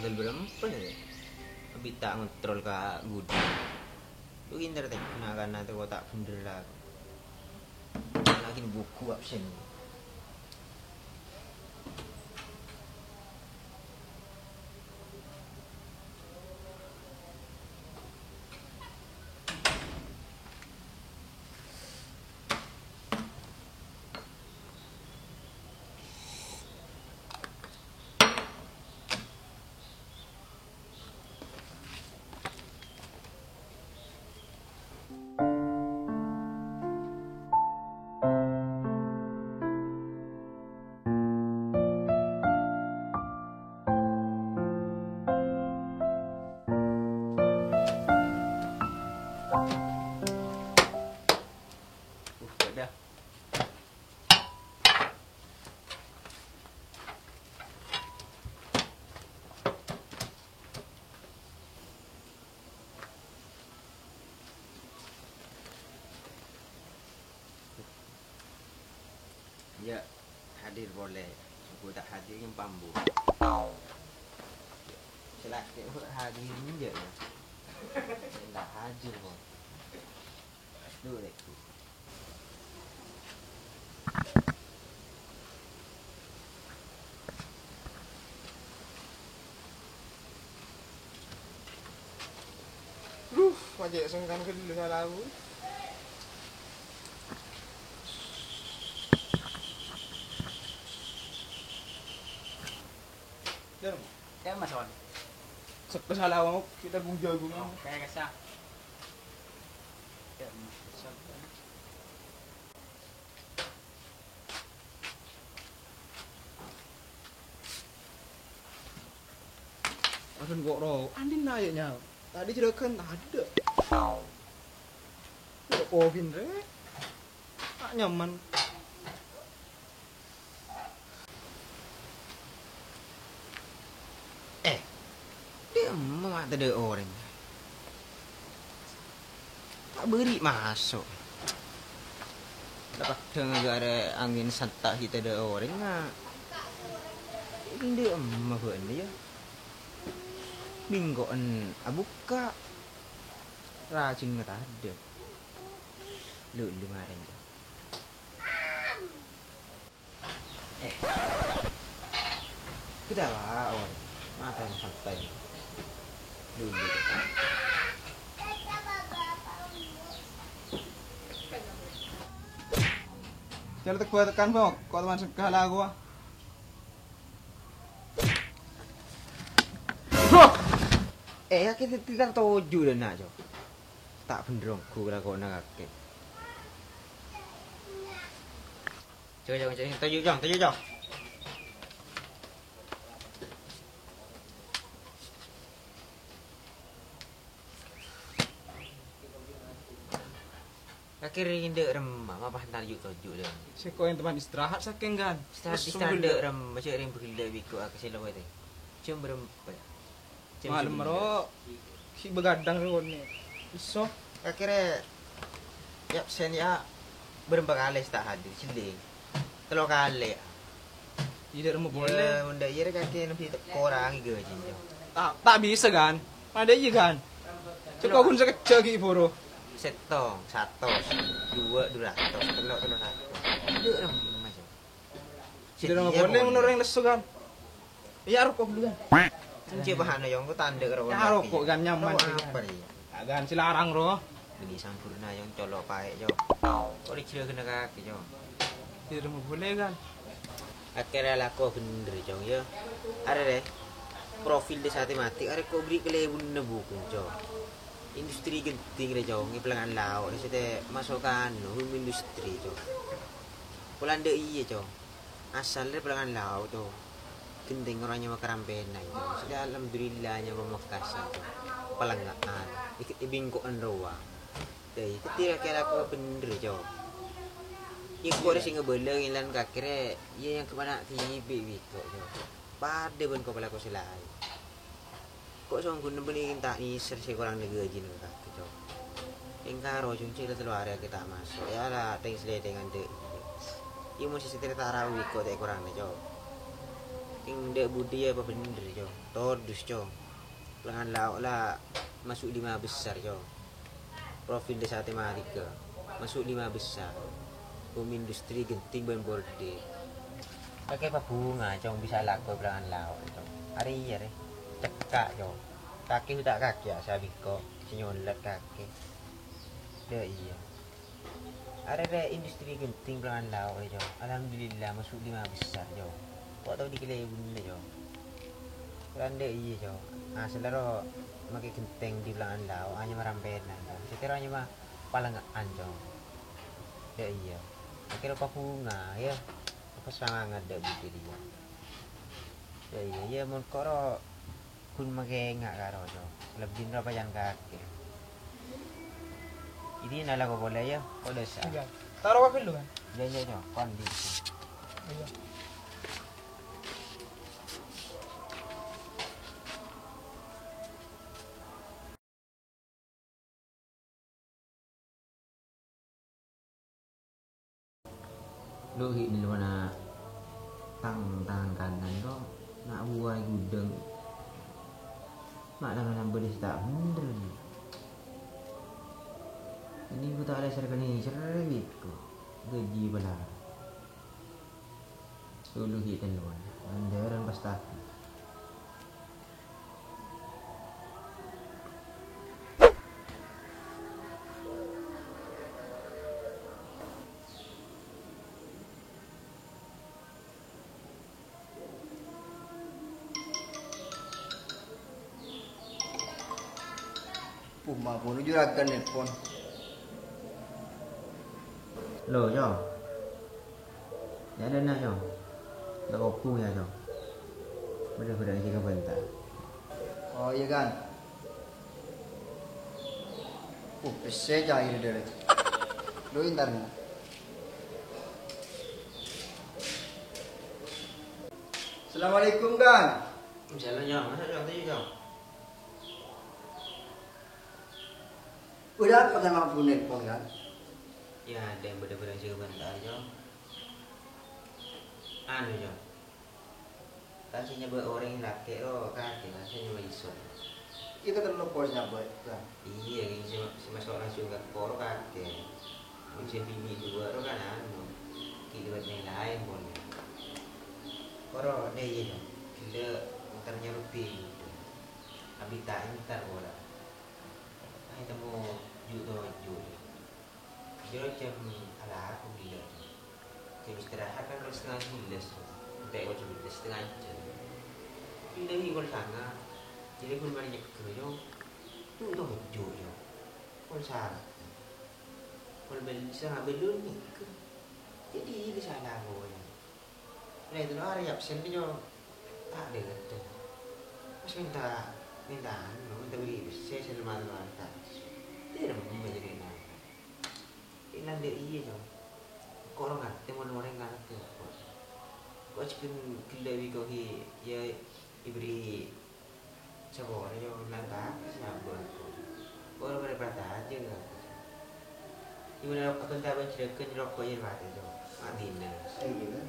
Tanggal berapa ya? Abi tak ngontrol ka gudang. Lu kinder teh kenakan nanti kok tak bener lah. Lagi buku absen. Dah. Ya, hadir boleh. Aku tak hadir yang pambu. Selagi hadir je ya. Tak hadir pun. Dulu deh. Pajak sengkan ke dulu salah aku. Dan Cái mà sòn. sekali salah aku kita gung jagung. Cái sao? Cái mà sòn. Aduh kok roh, Andin naiknya. Tadi jerakan tak ada. Kok Povin re? Tak nyaman. Dia mau tak ada orang. Tak beri masuk. Dapat negara angin santak kita ada orang nak. Ini dia mah dia. Binggoan abuka. Racun nggak ada. Lu kemarin. Kita lah orang. Mata yang santai. Dulu. Jangan tekan bang, kau teman sekali aku. Kita tidak tuju dah nak jo. Tak benerong ku lah kau nak kakek. Coba tuju jom. Akhirnya dek remah, apa hantar yuk tuju dah. Seko yang teman istirahat saking kan. Istirahat dek rem, macam yang bergila biku aku selalu itu. Cuma berempat. Malam ro, si begadang ro ni. Iso. Akhirnya, ya sen ya berempat kali tak hadir, cilik. Telur kali. Tidak mau boleh. Boleh, benda iya kaki nanti korang juga cinta. Tak bisa kan? Ada iya kan? Cek kau pun sekecil gitu boro. Setong, 100, 200, telur 100. Dek rem macam. Tidak mau boleh menurut yang lesu kan? Iya rokok dulu kan? Cincin bahan yang aku tanda ke Ya rokok kan nyaman. Apa ni? Agan silarang ro. Beli sampurna yang colok paek jo. Kau dicil kena kaki jo. Tidak mau boleh kan? Akhirnya laku bener jo ya. Ada deh. Profil desa tematik ada kau beri kelebun nebu kunco. Industri genting deh jo. Ngipelangan laut. Desa masukkan industri jo. Pulang deh iya jo. Asal dari pelangan laut jo. Genting orangnya makarampenan jo. Sudah alhamdulillahnya pemekasan jo. Pelanggaan. Ikut ibingkoan roa. Deh itu tidak kira aku bener jo. Yang kau ada singa belang ilan kakire. Ia yang kemana tibi kok jo. Pada pun kau pelaku selai. Kok soang guna beli tak ni sersi kurang negara jin kaki jo. Engkaro cungci dah telur area kita masuk. Ya lah teng selai dengan dek. Ia mesti setir tarawih kok tak kurang jo. King dek budi apa bener jo. Tordus jo. Pelangan lauk lah masuk 5 besar jo. Profil desa tematika masuk 5 besar. Industri genting ban borde. Pakai apa bunga cong bisa laku pelangan lauk cong. Hari iya deh. Cekak jo. Kaki udah kaki ya sabiko. Sinyolat kaki. Dek iya. Ada industri genting pelangan lauk jo. Alhamdulillah masuk 5 besar jo. Kok tahu dikilai bunda jo. Randa iya jo. Ah selero makai genteng di pelangan lauk hanya merampenan jo. Setera hanya mah palangan jo. Dek iya. Akhirnya apa bunga ya. Apa semangat dek budi dia. Dek iya ya mun koro kun makai ngak karo jo. Lebih berapa yang kaki. Ini nala ko boleh ya. Kok desa. Iya. Taruh wakil lu kan? Ya jo kondisi. Iya. Lu di mana tangan kanan lo nak buai gudeng mak tangan beres tak bener ini buta ada sergani sergit ko gaji belar dulu hitan luan andaran pasta Puma pun juragan nelpon. lo jo ya ada nak jo tak kopu ya jo bener-bener sih kebentar Oh iya kan. PC cair dari. Lo intarnya. Assalamualaikum kan. misalnya jo masa jo tadi jo Udah apa kan mampu nelpon kan? ya ada yang bener-bener sih kebentar jo anu jo kasihnya buat orang yang laki lo kaki kasihnya cuma iso Itu kan lo posnya buat kan. iya ini si masuk langsung ke koro kaki ujian bini dua lo kan anu kiluat yang lain boleh koro deh iya dong gila mutarnya lebih gitu habitat ntar bola ayo temu judo judo jam ala aku gila jam istirahat kan harus setengah 11 kayak jam 11 setengah jam pindah ini kalau sana jadi pun banyak kerja itu untuk hijau yo kalau sana kalau bisa belum nih jadi di sana boleh nah itu hari absen yo tak ada kata pas minta minta beli saya selama tak tidak mau jadi nak ini dia iya jo kok orang ngerti mau orang ngerti kok cikin gila kau ya diberi sebuah yo nangka sabun kok orang berperata aja nggak gimana aku tak baca rokok yang mati jo adina Iya kan.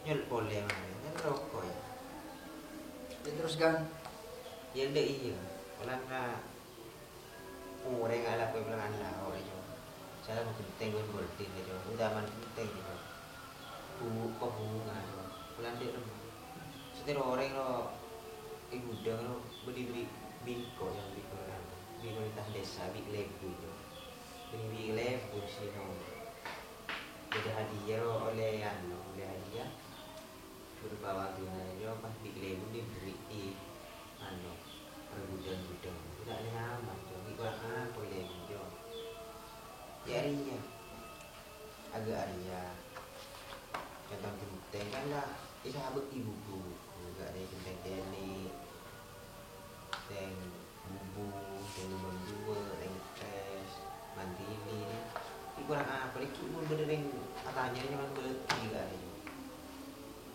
nyol boleh mana kan rokok ya Ya, terus kan. ya ndak iya kalau na orang nggak laku pelangan lah orang jo saya mau penting gue berarti jo udah man penting jo bunga jo pelan dia remah setiap orang lo ibu dah lo beri bingko yang bingko pemerintah desa big lebu jo beri big lebu sih no jadi hadiah lo oleh anu oleh hadiah berbawa guna jo pas big lebu diberi anu gudang tidak nyaman jo kurang apa lebu jo ya arinya agak aria contoh genteng kan lah sahabat ibu gak ada genteng teni teng bubu teng lubang dua teng tes mandiri ini kurang apa lagi pun bener yang katanya nyaman beli gak ada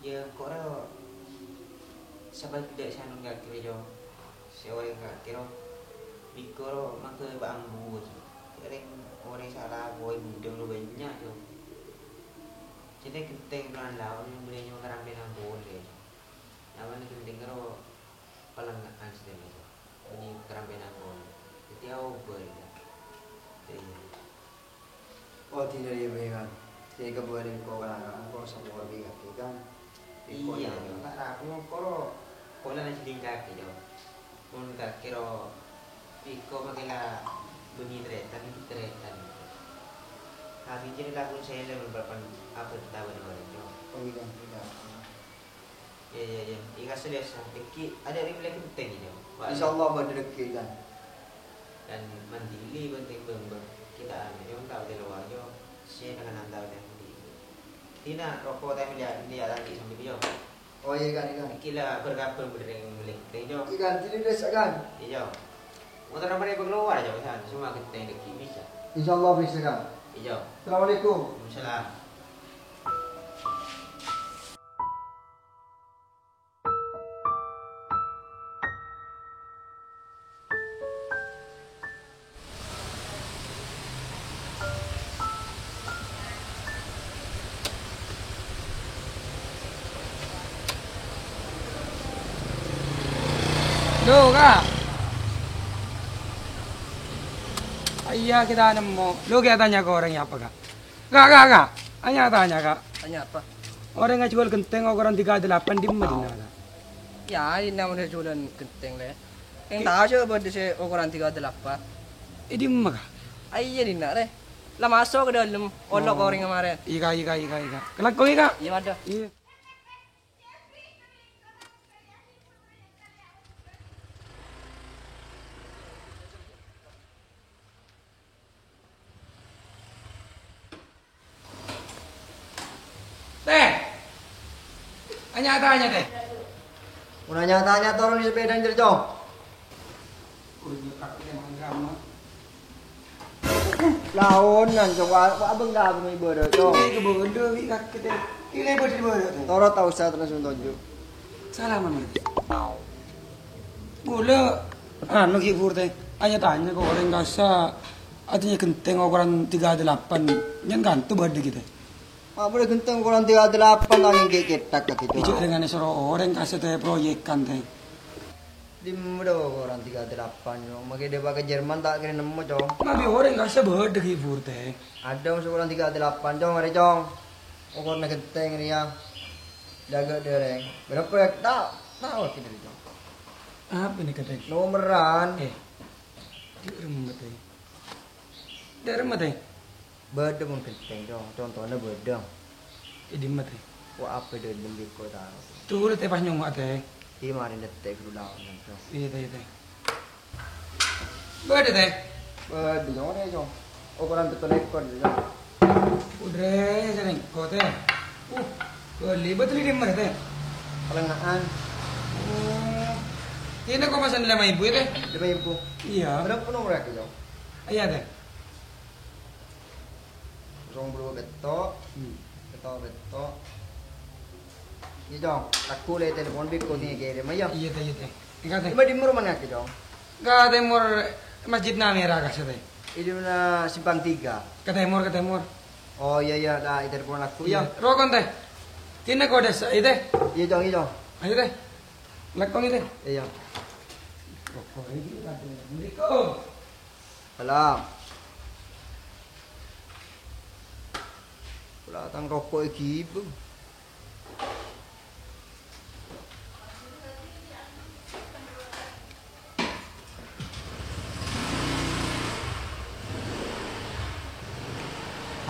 ya kok ada sahabat tidak sana gak kira jo seorang gak kira bikoro maka bambu ada orang salah boy budang lu banyak jo Jadi genteng pelan laut yang beli yang ngerampe nang boleh. Namanya genteng karo pelengahan sedemikian. Ini kerampe nang boleh. Jadi aku boleh. Jadi Oh tidak dia kan. Jadi kebuarin kau kan kau semua biar kan. iya, nggak aku koro kola nasi tingkat jo. Pun tak kira iko makila bunyi tretan itu tretan. Kami jadi lagu saya lebih berapa apa tahun kemarin jo. Oh iya tidak. Ya. Ika sudah sampai ada yang bilang penting jo. Insyaallah berdekit kan. Dan mandiri penting bember kita ambil jo tahu di luar jo. Saya dengan anda dan di. Tina rokok tapi dia lagi sambil jo. Oh iya kan. Kila bergabung berdeng milik jo. Ikan tidak des kan. Iya. Motor mereka keluar aja kan semua kita yang deki bisa. Insyaallah bisa kan. Iya. Assalamualaikum. Waalaikumsalam. Lo kak, iya kita nemu. Lo kita tanya ke orangnya apa kak? Kak. Hanya tanya kak. Tanya apa? Orang yang jual genteng ukuran 38 di Madinah kak. Ya, ini namanya jualan genteng le. Yang tahu siya ba di ukuran 38? Di mana kak? Ay, yan na re. La masuk ke dalam olok orang kemarin. Ika. Kelak kau ika? Iya ada. Iya. Teh, tanya teh. Mau nanya-tanya turun di sepeda dari jauh. Laonan coba abang dah punya ibu dah jauh. Ke bodoh, ika kita. Ile bodoh di bodoh. Toro tahu saya terus tunjuk. Salaman mereka. Gula, anu kibur teh. Tanya ke orang kasa. Artinya genteng ukuran 38. Yang gantu berde kita. Ah boleh genteng kurang 38 angin keketak kat itu. Ijo dengan soro orang kasa teh proyekan teh. Di muda kurang 38 yo. Maki dia pakai Jerman tak kira nemu jong. Mabi orang kasa berde kibur teh. Ada masuk kurang 38 jong ada jong. Ukur nak genteng dia. Jaga dereng. Berapa ya tahu tidak jong. Apa nih kata? Nomeran. Di rumah teh. Di rumah teh. Beda pun genteng jong. Contohnya beda. Di rumah teh. Wah apa dia lebih kau tahu. Tuh teh pas nyongok teh. Iya mari detek dulu lawan jong. Iya teh. Berde teh. Beda jong ada jong. Ukuran betul ekor jong. Udah sering kau teh. Beli betul di rumah teh. Pelengahan. Ini kau pesan 5.000 ya teh? 5.000. Iya. Berapa nomor ya jong? Iya teh. 20 betok. Betok. Ini jong. Aku lihat telepon biko tinggi kirim aja. Iya teh. Ika teh. Iba di murah mana ke jong? Ka timur Masjid Namira kasa teh. Ini na simpang 3. Ke timur. Oh iya lah telepon aku ya. Rokon teh. Tina kau desa teh. Iya jong. Ayo teh. Lekong teh. Iya. Rokok ini kan. Assalamualaikum. Salam. Datang rokok iki ibu.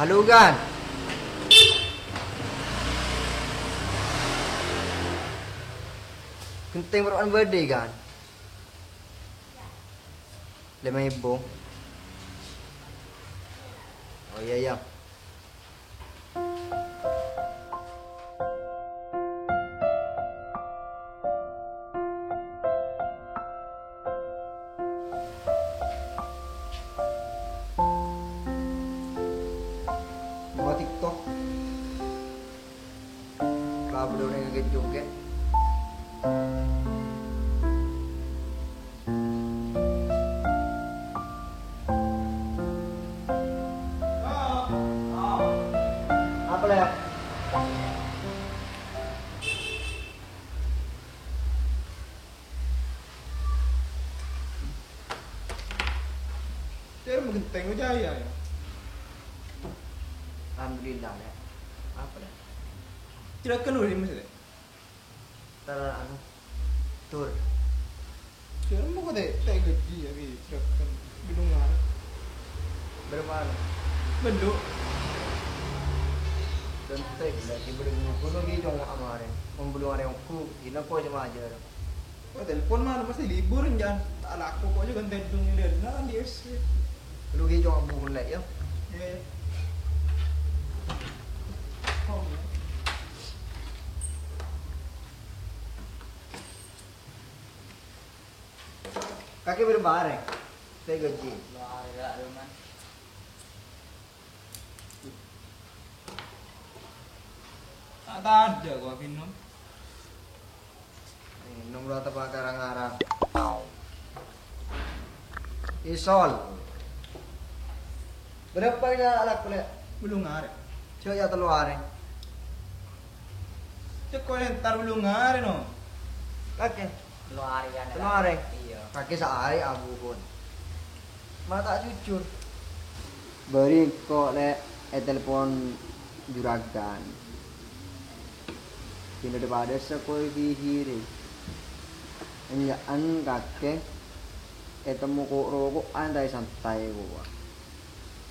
Halo kan? Genteng beruan berde kan? 5.000. Oh iya. Mga TikTok. Klabo daw na yung joget. Apa lah? kan genteng lo jaya ya. Alhamdulillah ya. Apa ya? Tidak kan udah maksudnya. Anu tur. Kira mau kau teh gaji ya bi, tidak kan gedungan. Berapa anu? Belum. Genteng lagi belum kuno gitu amarin. Pembelu ada yang ku, gila kau cuma aja. Kau telepon mah pasti libur jangan. Tak laku kau aja ganteng dong dia. Nah dia sih. Lu gitu abu mulai ya. Ya. Kaki berbareng. Saya gaji. Tak ada gua minum. Nomor atau karang-karang. Isol. Berapa ya alak kuliah? Belum ngare. Coba ya telu hari. Cek kau entar belum ngare no. Kaki. Lu hari kan. Telu hari. Iya. Kaki sehari abu pun. Mata jujur. Beri kok le telepon juragan. Kini daripada sekoi dihiri. Enjaan kakek. Temu kok rokok andai santai gua.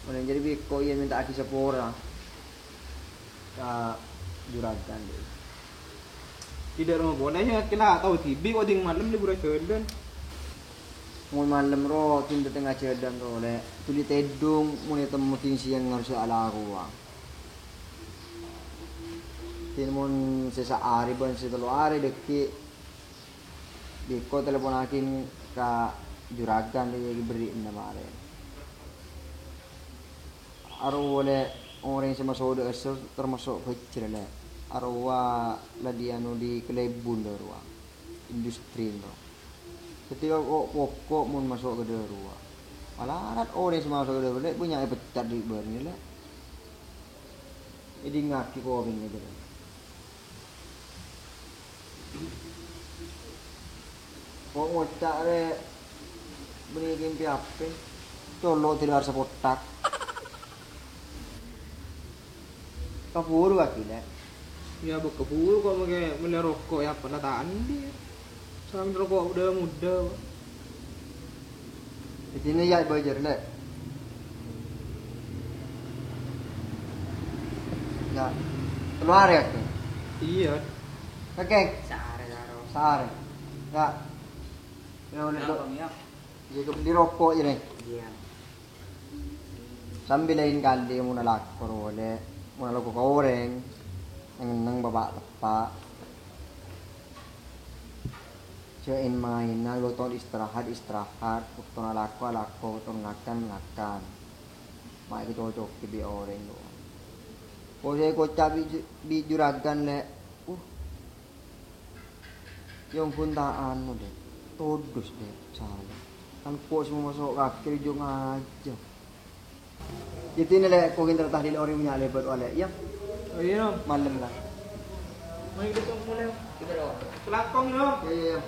Mulai jadi biko ia minta aki sepora. Ka juragan deh. Tidak rumah bonanya kena tahu tibi kau ting malam libur jalan. Mau malam ro tinta tengah cedan ro le. Tuli tedung mulai temu tin siang ngarsa ala gua. Tin mon sesa ari ban setelu ari deki. Biko telepon akin ka juragan dia beri nama are. Arwale orang sama saudara termasuk kecil le. Arwa ladiano di kelebun darua. Industri no. Ketika kok pokok mun masuk ke darua. Malarat orang sama masuk ke darua le punya pecat di barni le. Jadi ngaki kok ini gitu. Kok ngocak le beri kimpi ape. Tolo tidak harus potak. Kapuru akile. Ya bekebul kok pakai beli rokok ya penataan dia. Sama rokok udah muda. Di sini ya bajar le. Ya. Keluar ya. Iya. Kakek. Sare. Sare. Ya. Ya udah Kenapa ya? jadi beli rokok je nih. Iya. Sambil lain kali mau nalakor oleh mau nalakor goreng. Nang babak tepak. Join mainan lo ton istirahat, waktu alako, waktu ngakan. Mak itu cocok di orang lo. Kau saya kocak di juragan le. Yang puntaan lo deh. Todus deh salah. Kan kau semua masuk kaki jong aja. Jadi ni le kau kita tahlil orang punya lebat oleh ya. Oh iya. Malam lah. Mau ikut mulai. Kita dong. Kelakong no. Ya.